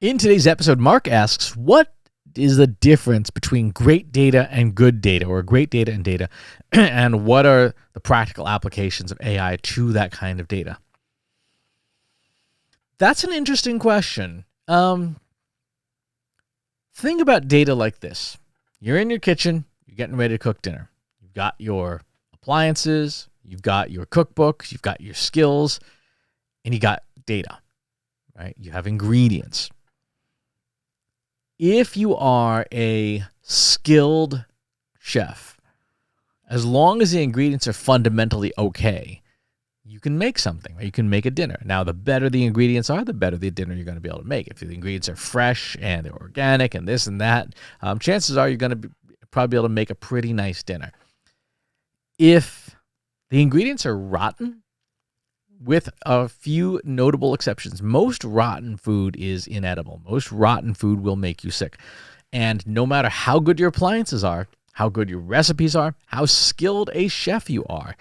In today's episode, Mark asks, what is the difference between great data and good data, or great data and data, and what are the practical applications of AI to that kind of data? That's an interesting question. Think about data like this. You're in your kitchen, you're getting ready to cook dinner. You've got your appliances, you've got your cookbooks, you've got your skills, and you got data, right? You have ingredients. If you are a skilled chef, as long as the ingredients are fundamentally okay, you can make something, right? You can make a dinner. Now, the better the ingredients are, the better the dinner you're going to be able to make. If the ingredients are fresh and they're organic and this and that, chances are you're going to probably be able to make a pretty nice dinner. If the ingredients are rotten, with a few notable exceptions, most rotten food is inedible. Most rotten food will make you sick. And no matter how good your appliances are, how good your recipes are, how skilled a chef you are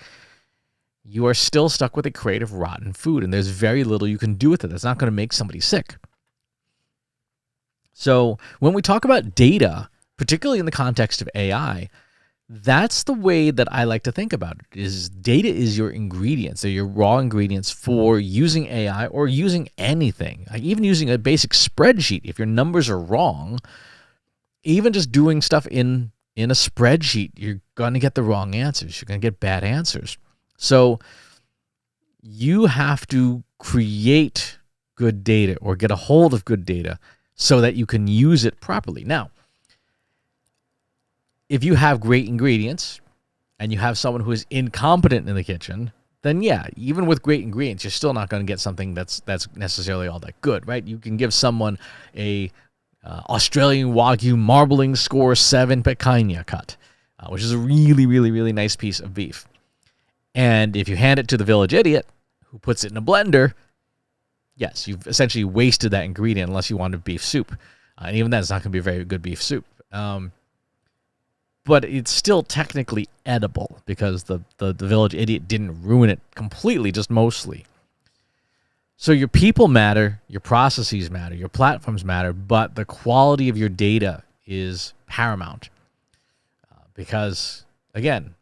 still stuck with a crate of rotten food, and there's very little you can do with it that's not going to make somebody sick. So when we talk about data, particularly in the context of AI, that's the way that I like to think about it. Is data is your ingredients. They're your raw ingredients for using AI or using anything. Like even using a basic spreadsheet. If your numbers are wrong, even just doing stuff in a spreadsheet, you're going to get the wrong answers. You're going to get bad answers. So you have to create good data or get a hold of good data so that you can use it properly. Now, if you have great ingredients and you have someone who is incompetent in the kitchen, then yeah, even with great ingredients, you're still not going to get something that's necessarily all that good, right? You can give someone a Australian Wagyu marbling score 7 picanha cut, which is a really, really, really nice piece of beef. And if you hand it to the village idiot who puts it in a blender, yes, you've essentially wasted that ingredient unless you wanted beef soup. And even then, it's not going to be a very good beef soup. But it's still technically edible because the village idiot didn't ruin it completely, just mostly. So your people matter, your processes matter, your platforms matter, but the quality of your data is paramount. Because, again,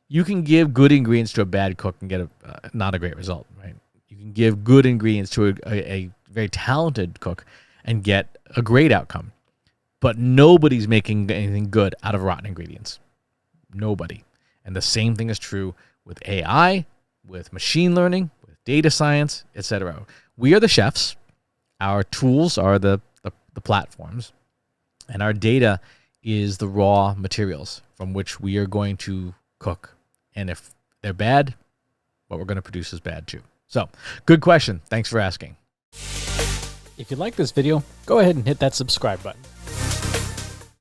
you can give good ingredients to a bad cook and get not a great result, right? You can give good ingredients to a very talented cook and get a great outcome. But nobody's making anything good out of rotten ingredients. Nobody. And the same thing is true with AI, with machine learning, with data science, etc. We are the chefs. Our tools are the platforms. And our data is the raw materials from which we are going to cook. And if they're bad, what we're going to produce is bad too. So, good question. Thanks for asking. If you like this video, go ahead and hit that subscribe button.